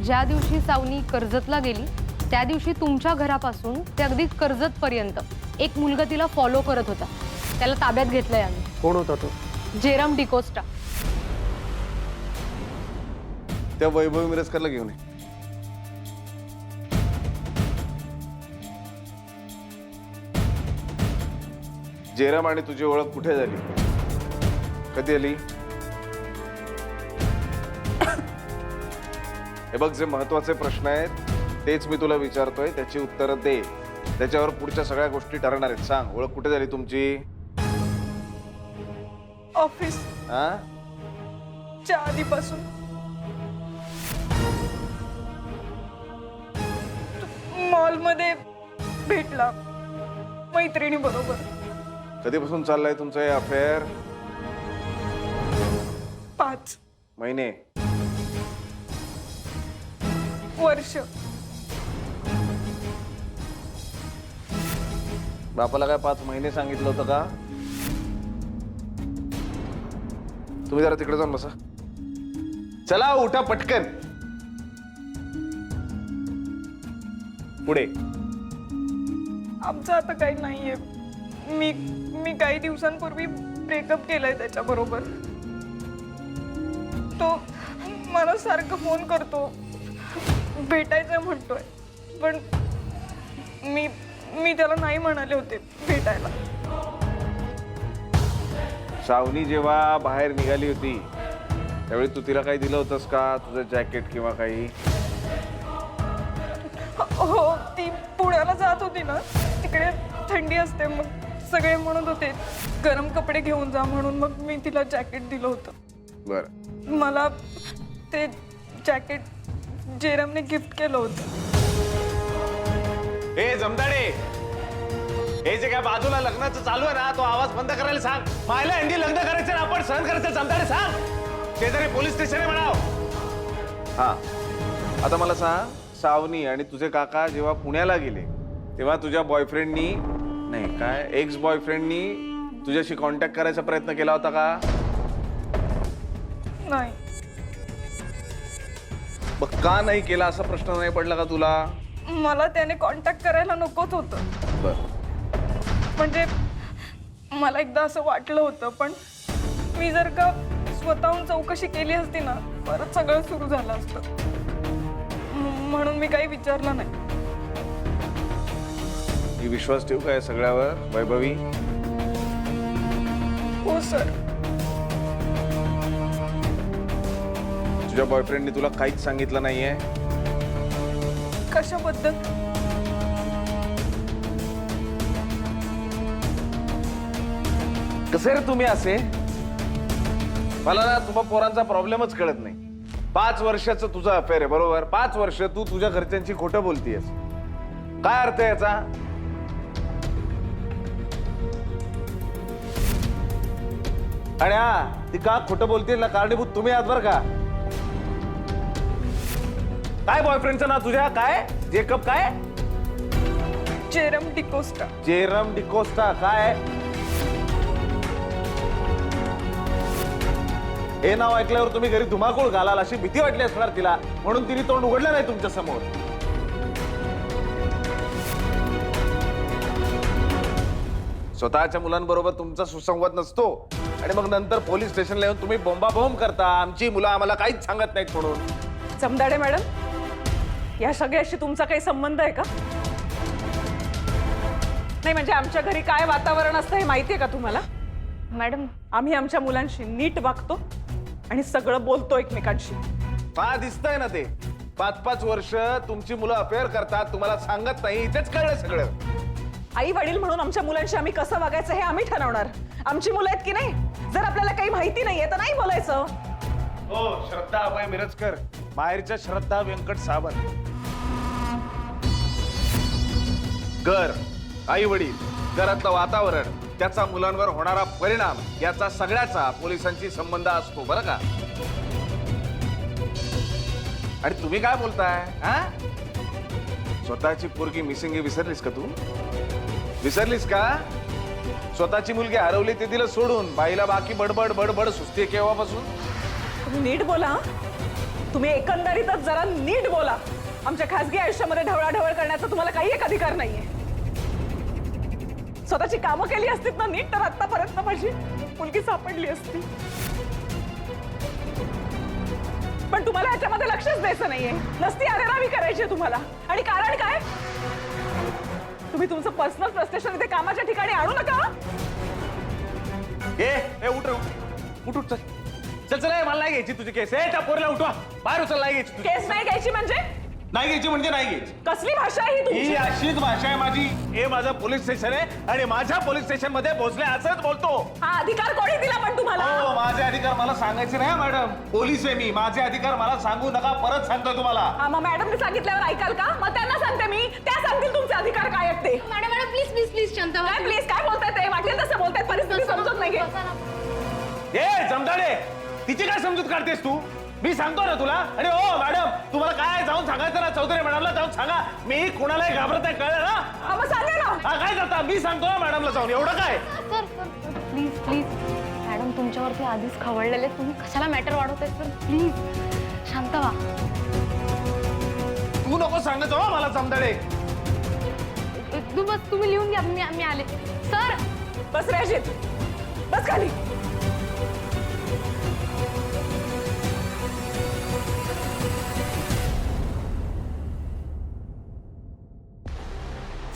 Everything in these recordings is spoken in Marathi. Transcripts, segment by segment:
ज्या दिवशी सावनी कर्जतला गेली त्या दिवशी तुमच्या घरापासून ते अगदी कर्जत पर्यंत एक मुलगा तिला फॉलो करत होता. त्याला ताब्यात घेतलंय आम्ही. कोण होता तो? जेरम डिकोस्टा. त्या वैभवी मिरजकरला घेऊन ये. जेरम आणि तुझी ओळख कुठे झाली, कधी आली? हे बघ, जे महत्वाचे प्रश्न आहेत तेच मी तुला विचारतोय, त्याची उत्तरं दे. त्याच्यावर पुढच्या सगळ्या गोष्टी ठरणार आहेत. सांग, ओळख कुठे झाली तुमची? ऑफिस हा? च्या आधीपासून. मॉलमध्ये भेटला मैत्रिणी बरोबर. कधीपासून चाललंय तुमचं हे अफेअर? 5 महिने? वर्ष. बापाला काय 5 महिने सांगितलं होतं का? तुम्ही जरा तिकडे जाऊन बसा. चला उठा पटकन. पुढे. आमचं आता काही नाहीये. मी काही दिवसांपूर्वी ब्रेकअप केलाय त्याच्याबरोबर. तो मला सारखं फोन करतो, भेटायचं म्हणतोय, पण मी त्याला नाही म्हणाले होते भेटायला. सावनी जेव्हा बाहेर निघाली होती त्यावेळी तू तिला काही दिलं होतंस का? तुझं जॅकेट किंवा काही? हो, ती पुण्याला जात होती ना, तिकडे थंडी असते, मग सगळे म्हणत होते गरम कपडे घेऊन जा म्हणून, मग मी तिला जॅकेट दिलं होतं. बरं. मला ते जॅकेट जेरमने गिफ्ट केलं होतं. ए जमदाडे, हे जे काय बाजूला लग्नाचं चालू आहे ना, तो आवाज बंद करायला सांग. मायला हंडी लग्न करायचं ना, आपण सहन करायचं. जमदाडे सांग, शेजारी पोलीस स्टेशन आहे म्हणाव. हा, आता मला सांग, सावनी आणि तुझे काका जेव्हा पुण्याला गेले तेव्हा तुझ्या बॉयफ्रेंडनी, नाही काय, एक्स बॉयफ्रेंडनी तुझ्याशी कॉन्टॅक्ट करायचा प्रयत्न केला होता का? नाही. मग का नाही केला असा प्रश्न नाही पडला का तुला? मला त्याने कॉन्टॅक्ट करायला नकोच होतं. बरं. म्हणजे मला एकदा असं वाटलं होतं, पण मी जर का स्वतःहून चौकशी केली असती ना, परत सगळं सुरू झालं असतं. म्हणून मी काही विचारलं नाही. मी विश्वास ठेवू काय सगळ्यावर वैभवी? हो सर. तुझ्या बॉयफ्रेंडनी तुला काहीच सांगितलं नाहीये? कशाबद्दल? कसे रे तुम्ही असे? मला ना तुम्हा पोरांचा प्रॉब्लेमच कळत नाही. 5 वर्षाचं तुझं अफेअर आहे, बरोबर? 5 वर्ष तू तुझ्या घरच्यांची खोटं बोलतीयस. काय अर्थ आहे याचा? आणि हा, ती का खोटं बोलते ना, कारणीभूत तुम्ही आहात बरं का? काय बॉयफ्रेंडचं नाव तुझ्या? काय जेकब? काय? जेरम डिकोस्टा. जेरम डिकोस्टा. काय हे नाव ऐकल्यावर तुम्ही घरी धुमाकूळ घालाल अशी भीती वाटली असणार तिला, म्हणून तिने तोंड उघडलं नाही तुमच्या समोर. स्वतःच्या मुलांबरोबर तुमचा सुसंवाद नसतो आणि मग नंतर पोलीस स्टेशनला येऊन तुम्ही बोंबाबोंब करता, आमची मुलं आम्हाला काहीच सांगत नाहीत म्हणून. जमदाडे मॅडम, या सगळ्याशी तुमचा काही संबंध आहे का? नाही म्हणजे आमच्या घरी काय वातावरण असतं हे माहिती आहे का तुम्हाला? मॅडम, आम्ही आमच्या मुलांशी नीट वागतो आणि सगळं बोलतो एकमेकांशी. पहा, दिसतंय ना ते. 5-5 वर्ष तुमची मुलं अफेअर करतात, तुम्हाला सांगत नाही. इथेच कळलं सगळं. आई वडील म्हणून आमच्या मुलांशी आम्ही कसं वागायचं हे आम्ही ठरवणार. आमची मुलं आहेत की नाही, जर आपल्याला काही माहिती नाहीये तर नाही बोलायचं. हो, श्रद्धा अभय मिरजकर, माहेरच्या श्रद्धा व्यंकट सावंत. घर, आई वडील, घरातलं वातावरण, त्याचा मुलांवर होणारा परिणाम, याचा सगळ्याचा पोलिसांशी संबंध असतो बरं का? आणि तुम्ही काय बोलताय? स्वतःची पोरगी मिसिंग हे विसरलीस का तू? विसरलीस का? स्वतःची मुलगी हरवली ते दिलं सोडून बाईला बाकी बडबड बडबड सुस्ती केव्हापासून? तुम्ही नीट बोला. तुम्ही एकंदरीतच जरा नीट बोला. आमच्या खासगी आयुष्यामध्ये ढवळाढवळ करण्याचा तुम्हाला काही एक अधिकार नाहीये. स्वतःची कामं केली असतीत ना नीट तर आतापर्यंत माझी मुलगी सापडली असती. पण तुम्हाला याच्यामध्ये लक्षच द्यायचं नाहीये. नसती अरेरावी करायची तुम्हाला. आणि कारण काय? तुम्ही तुमचं पर्सनल फ्रस्ट्रेशन इथे कामाच्या ठिकाणी आणू नका. ए उठ रे, उठ उठ चल चल चल. मला नाही घ्यायची तुझी केस. त्या पोरीला उठवा, बाहेर उचल. नाही घ्यायची तुझी केस नाही घ्यायची म्हणजे नाही घ्यायची म्हणजे नाही घ्यायची. कसली भाषा आहे ही ही तुमची? अशीच भाषा आहे माझी. हे माझं पोलीस स्टेशन आहे आणि माझ्या पोलीस स्टेशन मध्ये भोसले असंच बोलतो. हा अधिकार कोणी दिला पण तुम्हाला? हो, माझे अधिकार मला सांगायचे नाही मॅडम. पोलीस आहे मी. माझे अधिकार मला सांगू नका. परत सांगतोय तुम्हाला. हा मग मॅडमने सांगितल्यावर ऐकाल का? मग त्यांना सांगते मी, त्या सांगतील तुमचे अधिकार काय आहेत ते. Madam madam please please please शांत व्हा. काय प्लीज काय बोलताय ते? वाटेल तसं बोलतायत. परिस्थिती समजत नाही. ए जमदाडे, तिची काय समजूत काढतेस तू? मी सांगतो ना तुला. आणि हो मॅडम, तुम्हाला काय जाऊन सांगायचं ना चौधरी मॅडमला जाऊन सांगा. मी कुणालाही घाबरत नाही, कळलं ना? हा मग सांगा ना. हा काय करता? मी सांगतो ना मॅडमला जाऊन. एवढं काय? Sir sir please please madam तुमच्यावरती आधीच खवळलेले. तुम्ही कशाला मॅटर वाढवताय सर? प्लीज शांत व्हा. तू नको सांगत हो मला जमदाडे. तू बस, तुम्ही लिहून घ्या. मी आले. सर बस रे अजित, बस खाली.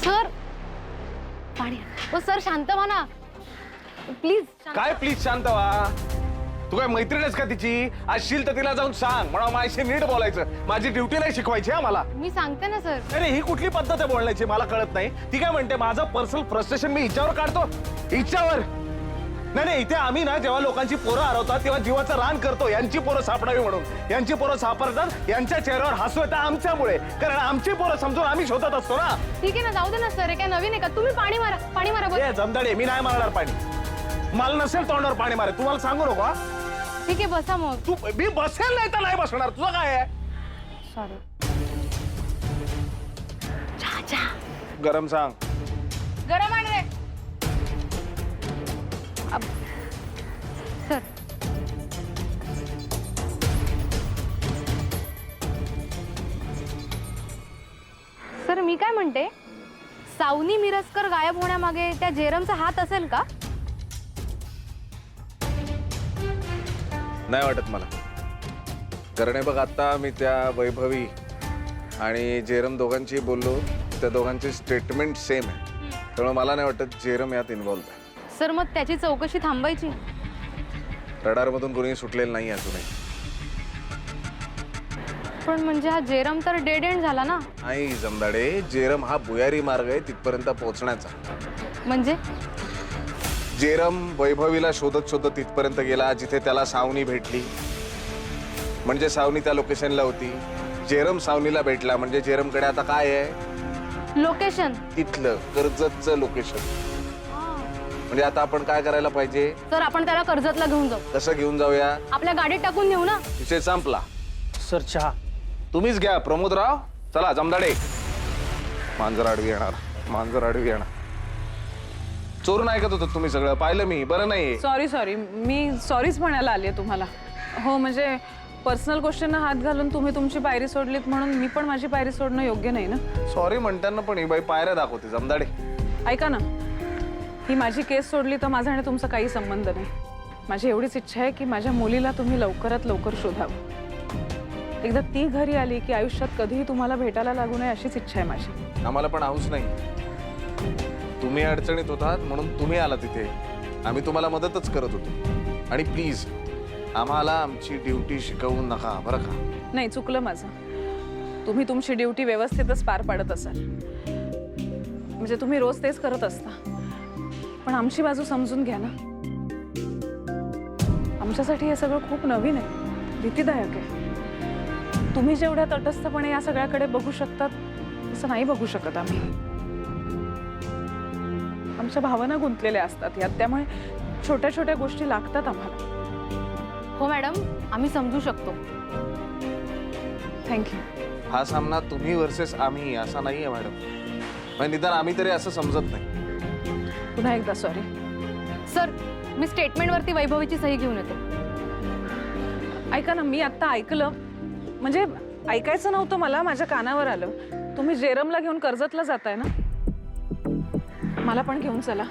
सर पाणी. ओ सर शांत व्हा ना प्लीज. काय प्लीज शांत व्हा? तू काय मैत्रीण आहेस का तिची? असशील तर तिला जाऊन सांग. म्हणा माझ्याशी नीट बोलायचं. माझी ड्युटी नाही शिकवायची हा मला. मी सांगते ना सर. अरे ही कुठली पद्धत आहे बोलण्याची? मला कळत नाही. ती काय म्हणते माझं पर्सनल फ्रस्ट्रेशन मी हिच्यावर काढतो. हिच्यावर नाही नाही. इथे आम्ही ना जेव्हा लोकांची पोरं हरवतात तेव्हा जीवाचं रान करतो. यांची पोरं सापडावी म्हणून. यांची पोरं सापडतात, यांच्या चेहऱ्यावर हसू येतं आमच्यामुळे. कारण आमची पोरं समजून आम्ही शोधत असतो ना. ठीक आहे ना, जाऊ दे ना सर. हे काय नवीन आहे का? तुम्ही पाणी मारा, पाणी मारा. बस ए जमदाडे, मी नाही मारणार पाणी. मला नसेल तोंडावर पाणी मारे. तुम्हाला सांगू नको हा. ठीक आहे बसा मग. तू मी बसेल नाही तर नाही बसणार. तुझं काय आहे? सॉरी. चहा गरम सांग. गरम आण रे. सर सर मी काय म्हणते, सावनी मिरजकर गायब होण्यामागे त्या जेरमचा हात असेल का? नाही वाटत मला. कारण बघ आता मी त्या वैभवी आणि जेरम दोघांची बोललो. त्या दोघांची स्टेटमेंट सेम आहे. त्यामुळे मला नाही वाटत जेरम यात इन्व्हॉल्व आहे. सर मग त्याची चौकशी थांबायची. रडारमधून कोणी सुटलेलं नाही अजूनही. पण म्हणजे हा जेरम तर डेड एंड झाला ना. नाही जमदाडे, जेरम हा भुयारी मार्ग आहे तिथपर्यंत पोहोचण्याचा. म्हणजे जेरम वैभवीला शोधत शोधत तिथपर्यंत गेला जिथे त्याला सावनी भेटली. म्हणजे सावनी त्या लोकेशनला होती. जेरम सावनीला भेटला म्हणजे जेरमकडे आता काय आहे? लोकेशन. तिथलं कर्जतचं लोकेशन. म्हणजे आता आपण काय करायला पाहिजे? सर आपण त्याला कर्जतला घेऊन जाऊ. कसं घेऊन जाऊया? आपल्या गाडीत टाकून नेऊ ना. विषय संपला. सर चहा. तुम्हीच घ्या प्रमोदराव. चला जमदाडे. मांजर आडवी येणार, मांजर आडवी येणार. चोरून ऐकत होतो तुम्ही सगळं. पाहिलं मी. बरं नाही. सॉरी मी सॉरीच म्हणायला आली आहे तुम्हाला. हो म्हणजे पर्सनल गोष्टींना हात घालून तुम्ही तुमची पायरी सोडलीत म्हणून मी पण माझी पायरी सोडणं योग्य नाही ना. सॉरी म्हणताना पण ही बाई पायऱ्या दाखवते जमदाडे. ऐका ना, ही माझी केस सोडली तर माझा आणि तुमचा काही संबंध नाही. माझी एवढीच इच्छा आहे की माझ्या मुलीला तुम्ही लवकरात लवकर शोधावं. एकदा ती घरी आली की आयुष्यात कधीही तुम्हाला भेटायला लागू नये अशीच इच्छा आहे माझी. आम्हाला पण हाऊस नाही. तुम्ही अडचणीत होतात म्हणून तुम्ही आला तिथे. आम्ही तुम्हाला मदतच करत होतो. आणि प्लीज आम्हाला आमची ड्युटी शिकवू नका बरं का. नाही चुकलं माझं. तुम्ही तुमची ड्युटी व्यवस्थितच पार पाडत असाल. म्हणजे तुम्ही रोज तेच करत असता. पण आमची बाजू समजून घ्या ना. आमच्यासाठी हे सगळं खूप नवीन आहे, भीतीदायक आहे. तुम्ही जेवढ्या तटस्थपणे या सगळ्याकडे बघू शकतात तसं नाही बघू शकत आम्ही. आमच्या भावना गुंतलेल्या असतात यात. त्यामुळे छोट्या छोट्या गोष्टी लागतात आम्हाला. हो मॅडम आम्ही समजू शकतो. थँक्यू. हा सामना तुम्ही वर्सेस आम्ही असा नाहीये मॅडम. म्हणजे निदान आम्ही तरी असं समजत नाही. पुन्हा एकदा सॉरी. सर मी स्टेटमेंटवरती वैभवीची सही घेऊन येतो. ऐका ना, मी आता ऐकलं म्हणजे ऐकायचं नव्हतं मला, माझ्या कानावर आलं. तुम्ही जेरमला घेऊन कर्जतला जाताय ना? मला पण घेऊन चला.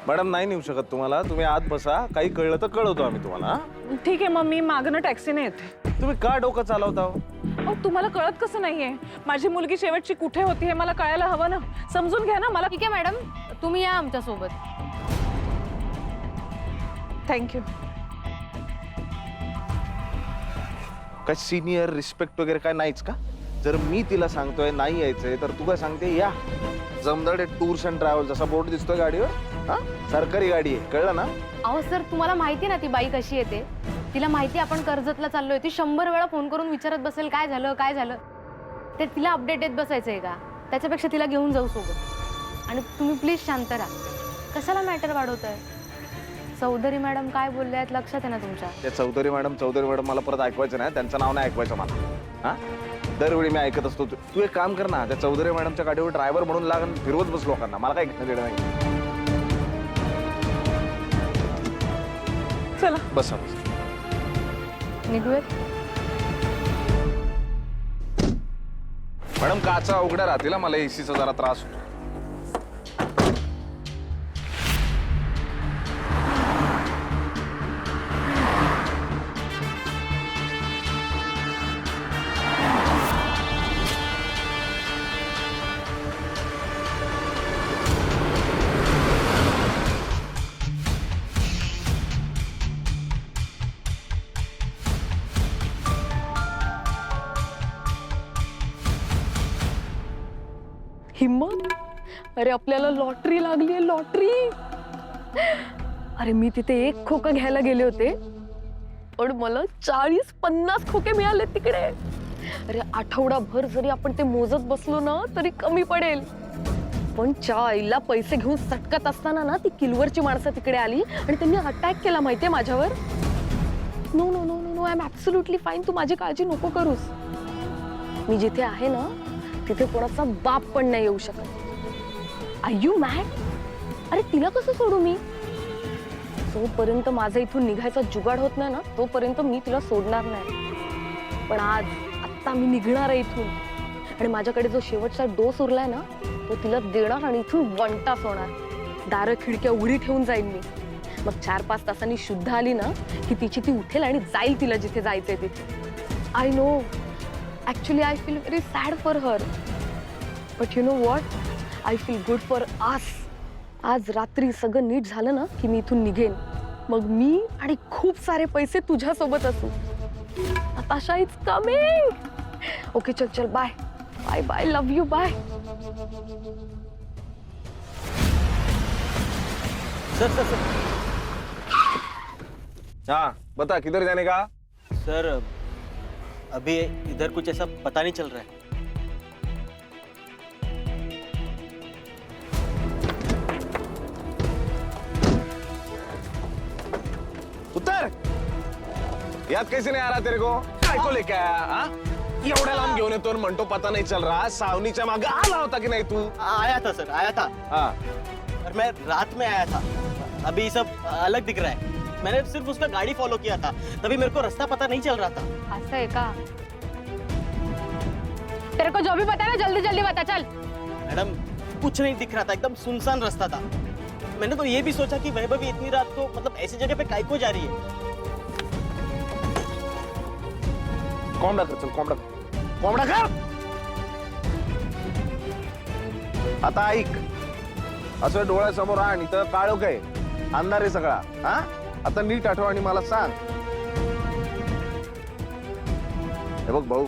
मॅडम नाही नेऊ शकत तुम्हाला, तुम्ही आत बसा, काही कळलं तर कळवतो आम्ही तुम्हाला. हा? ठीक आहे, मग मी मागणं टॅक्सीने येते. तुम्ही का डोकं चालवता हो? अहो तुम्हाला कळत कसं नाहीये? माझी मुलगी शेवटची कुठे होती हे मला कळायला हवं ना. समजून घ्या ना मला. ठीक आहे मॅडम, तुम्ही या आमच्यासोबत. थँक्यू. काय सिनियर रिस्पेक्ट वगैरे काय नाहीच का? जर मी तिला सांगतोय नाही यायचंय तर तू काय सांगते या. जमदाडे टूर्स अँड ट्रॅव्हल्स असा बोर्ड दिसतोय गाडीवर. हा, सरकारी गाडी आहे, कळलं ना? अहो सर, तुम्हाला माहिती ना ती बाई कशी येते. तिला माहिती आपण कर्जतला चाललोय. ती 100 वेळा फोन करून विचारत बसेल काय झालं काय झालं. ते तिला अपडेट देत बसायचंय का? त्याच्यापेक्षा तिला घेऊन जाऊ सोबत. आणि तुम्ही प्लीज शांत राहा. कशाला मॅटर वाढवताय? चौधरी मॅडम काय बोलले आहेत लक्षात आहे ना तुमच्या? त्या चौधरी मॅडम मला परत ऐकवायचं नाही, त्यांचं नाव नाही ऐकवायचं मला. हा, दरवेळी मी ऐकत असतो. तू एक काम कर ना, त्या चौधरी मॅडमच्या गाडीवर ड्रायव्हर म्हणून लागून फिरवत बस लोकांना. मला काय घेणं देणं नाही. चला बसा. निघूयात. मॅडम काचा उघड्या राहतील, मला एसीचा जरा त्रास होतो. हिम्मत, अरे आपल्याला लॉटरी लागली आहे, लॉटरी. अरे मी तिथे एक खोका घ्यायला गेले होते पण मला 40-50 खोके मिळाले तिकडे. अरे आठवडाभर जरी आपण ते मोजत बसलो ना तरी कमी पडेल. पण आईला पैसे घेऊन सटकत असताना ना ती किलवरची माणसं तिकडे आली आणि त्यांनी अटॅक केला माहितीये माझ्यावर. No no no no no, I am absolutely fine. तू माझी काळजी नको करूस. मी जिथे आहे ना तिथे कोणाचा बाप पण नाही येऊ शकत. Are you mad? अरे तिला कसं सोडू मी? जोपर्यंत माझा इथून निघायचा जुगाड होत नाही ना तोपर्यंत मी तिला सोडणार नाही. पण आत्ता मी निघणार आहे इथून आणि माझ्याकडे जो शेवटचा डोस उरलाय ना तो तिला देणार आणि इथून वंटास होणार. दारं खिडक्या उघडी ठेवून जाईन मी. मग 4-5 तासांनी शुद्ध आली ना की तिची ती उठेल आणि जाईल तिला जिथे जायचंय तिथे. I know, actually I feel very sad for her, but you know what, I feel good for us. आज रात्री सगळं नीट झालं ना की मी इथून निघेन. मग मी आणि खूप सारे पैसे तुझ्या सोबत असू. Natasha is coming. ओके चल चल, bye bye bye, love you, bye. Sir sir sir हाँ बता, किधर जाने का? सर अभी इधर कुछ ऐसा पता नहीं चल रहा है. उतर. याद कैसे नहीं आ रहा तेरे को? काय को लेके आया? हाँ? एवढ्या लांब घेऊन येतो आणि म्हणतो पता नहीं चल रहा. सावनीच्या मागे आला होता की नाही तू? आया था सर, आया था. हाँ. और मैं रात में आया था. अभी सब अलग दिख रहा है. मैंने सिर्फ उसका गाड़ी फॉलो किया था, तभी मेरे को रास्ता पता नहीं चल रहा था. असं आहे का? तेरे को जो भी पता है ना जल्दी जल्दी बता. चल. मैडम कुछ नहीं दिख रहा था, एकदम सुनसान रास्ता था. मैंने तो ये भी सोचा कि वैभवी इतनी रात को मतलब ऐसी जगह पे काहे को जा रही है. कोंबडा कर, चल कोंबडा कर. आता ऐक, असं डोळ्यासमोर आण. इथं काळोख आहे, अंधार आहे सगळा. हा, आता नीट आठव आणि मला सांग. हे बघ भाऊ,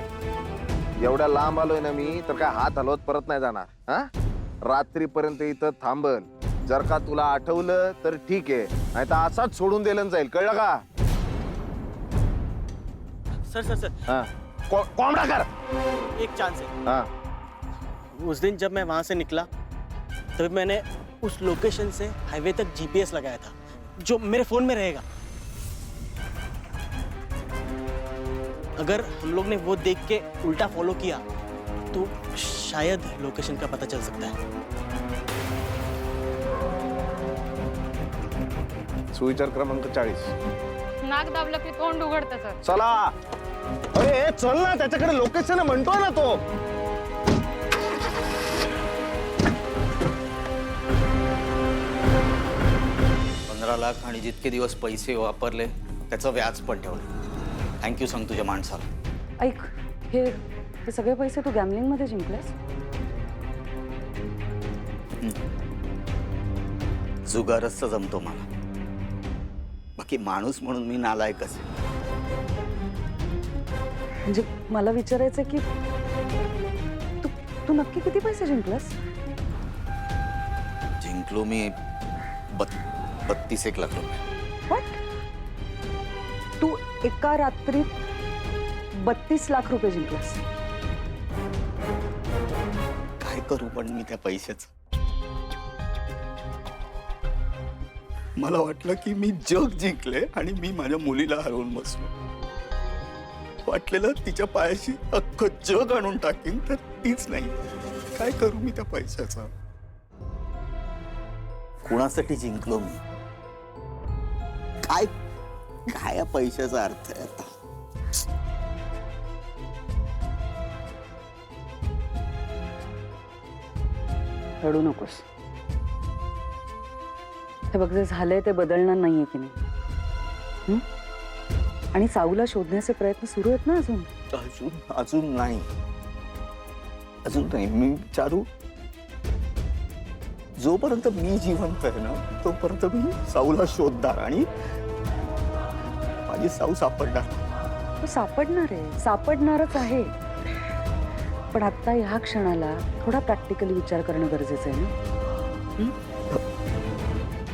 एवढ्या लांब आलोय ना मी तर काय हात हलवत परत नाही जाणार. हा, रात्रीपर्यंत इथं थांबल. जर का तुला आठवलं तर ठीक आहे, नाही तर असाच सोडून दिलं जाईल, कळलं का? सर सर सर हा, कोंबडा कर. एक चांस है. हा, उस दिन जब मैं वहां से निकला तभी मैंने उस लोकेशन से हाईवे तक जीपीएस लगाया था जो मेरे फोन में रहेगा. अगर हम लोग ने वो देख के उल्टा फॉलो किया तो शायद लोकेशन का पता चल सकता है. सुविचार क्रमांक 40. नाक दाबलं की तोंड उघडतं सर. चला. अरे चल ना, त्याच्याकडे लोकेशन म्हणतोय ना तो. 15 लाख आणि जितके दिवस पैसे वापरले त्याचं व्याज पण ठेवलं. थँक्यू सांग तुझ्या माणसाला. ऐक, हे सगळे पैसे तू गॅमलिंग मध्ये जिंकलेस? जुगारच जमतो मला, बाकी माणूस म्हणून मी नालायकच आहे. म्हणजे मला विचारायचं की तू तू नक्की किती पैसे जिंकलास? जिंकलो मी 32 लाख रुपये. व्हॉट? तू एका रात्रीत 32 लाख रुपये जिंकलास? काय करू पण मी त्या पैशाचं. मला वाटलं की मी जग जिंकले आणि मी माझ्या मुलीला हरवून बसलो. वाटलेलं तिच्या पायाशी अख्खं जग आणून टाकीन, तर तीच नाही. काय करू मी त्या पैशाचा. कुणासाठी जिंकलो मी? काय काय या पैशाचा अर्थ आहे आता? रडू नकोस. हे बघ, जे झालंय ते बदलणार नाहीये की नाही. हं? आणि साऊला शोधण्याचे प्रयत्न सुरू आहेत ना अजून. अजून नाही. मी चारू, जोपर्यंत मी जिवंत आहे ना तोपर्यंत मी साऊला शोधणार आणि माझी साऊ सापडणार. तो सापडणार आहे, सापडणारच आहे. पण आता ह्या क्षणाला थोडा प्रॅक्टिकली विचार करणं गरजेचं आहे ना.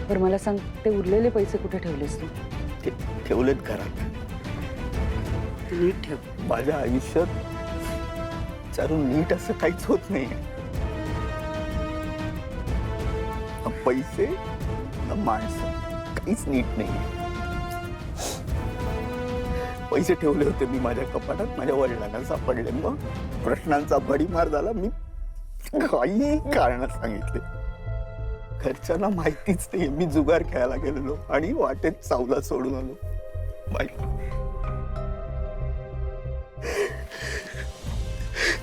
बरं मला सांग, ते उरलेले पैसे कुठे ठेवलेस तू? ते ठेवलेत घरात. नीट ठेव. माझ्या आयुष्यात चारू नीट असं काहीच होत नाही. ना पैसे ना माणसं, काहीच नीट नाही. पैसे ठेवले होते मी माझ्या कपाटात, माझ्या वडिलांना सापडले. मग प्रश्नांचा भडीमार झाला. मी काही कारण सांगितले. घरच्यांना माहितीच नाही मी जुगार खेळायला गेलेलो आणि वाटेत साऊला सोडून आलो.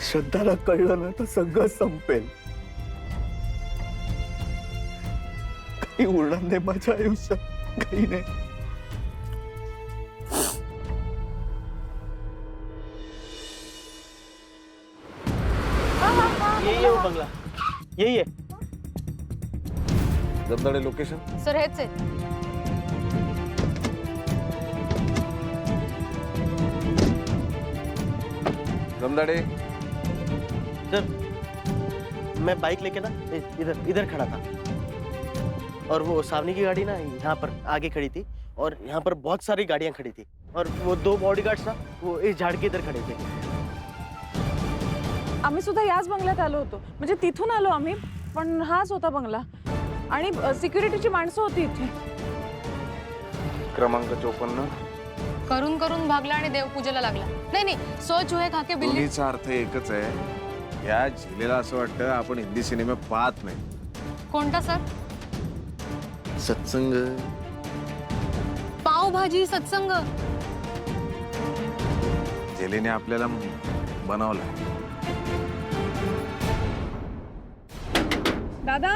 श्रद्धाला कळलं ना तर सगळं संपेल. काही उरणार नाही माझ्या आयुष्यात, काही नाही. ये वो बंगला, यही है. जमदाडे लोकेशन. सर हेच आहे. जमदाडे. सर मैं बाइक लेके ना इधर इधर खड़ा था और वो सामने की गाड़ी ना यहाँ पर आगे खड़ी थी और यहाँ पर बहुत सारी गाड़ियाँ खड़ी थी और वो 2 बॉडीगार्ड्स ना वो इस झाड़ के इधर खड़े थे. आम्ही सुद्धा याच बंगल्यात आलो होतो, म्हणजे तिथून आलो आम्ही, पण हाच होता बंगला आणि सिक्युरिटीची माणसं होती इथे. क्रमांक 54. करून करून भागला आणि देवपूजेला लागला. नाही नाही, सो चुहे खाके बिल्ली. दोन्हीचा अर्थ एकच आहे. या झिलेला असं वाटतं आपण हिंदी सिनेमे पाहत नाही. कोणता सर? सत्संग. पावभाजी सत्संग. झेलेने आपल्याला बनवला. दादा,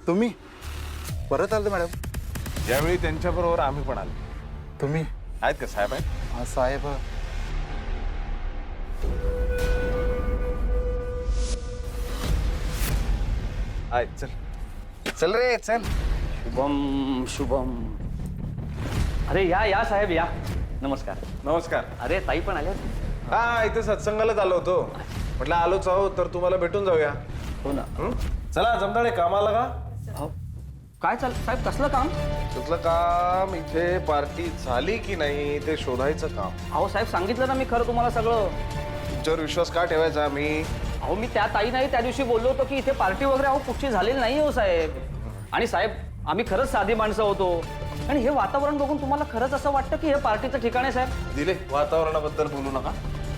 तुम्ही परत आले मॅडम? ज्यावेळी त्यांच्याबरोबर आम्ही पण आलो. तुम्ही आहेत का साहेब? आहेत. हा साहेब. आहेत. चल चल रे चल. शुभम शुभम. अरे या साहेब या. नमस्कार. नमस्कार. अरे ताई पण आल्या. हा इथे सत्संगालाच आलो होतो. म्हटलं आलोच आहो तर तुम्हाला भेटून जाऊया. हो ना. चला जमदाडे कामाला का? हो. काय चाल साहेब, कसलं काम? तुझलं काम इथे पार्टी झाली की नाही ते शोधायचं काम. अहो साहेब, सांगितलं ना मी खरं तुम्हाला सगळं. तुमच्यावर विश्वास का ठेवायचा मी? अहो मी त्या ताई नाही त्या दिवशी बोललो होतो की इथे पार्टी वगैरे अहो कुठची झालेली नाही हो साहेब. आणि साहेब आम्ही खरंच साधी माणसं होतो आणि हे वातावरण बघून तुम्हाला खरंच असं वाटतं की हे पार्टीचं ठिकाण आहे साहेब? दिले वातावरणाबद्दल बोलू नका.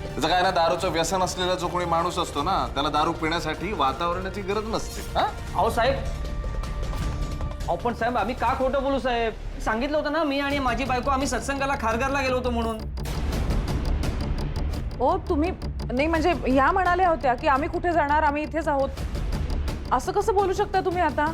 त्याचं काय ना, दारूचं व्यसन असलेला जो कोणी माणूस असतो ना त्याला दारू पिण्यासाठी वातावरणाची गरज नसते. अहो साहेब, अहो पण साहेब आम्ही का खोटं बोलू साहेब? सांगितलं होतं ना, मी आणि माझी बायको आम्ही सत्संगाला खारघरला गेलो होतो म्हणून. ओ तुम्ही नाही म्हणजे ह्या म्हणाल्या होत्या की आम्ही कुठे जाणार, आम्ही इथेच आहोत. असं कसं बोलू शकता तुम्ही आता?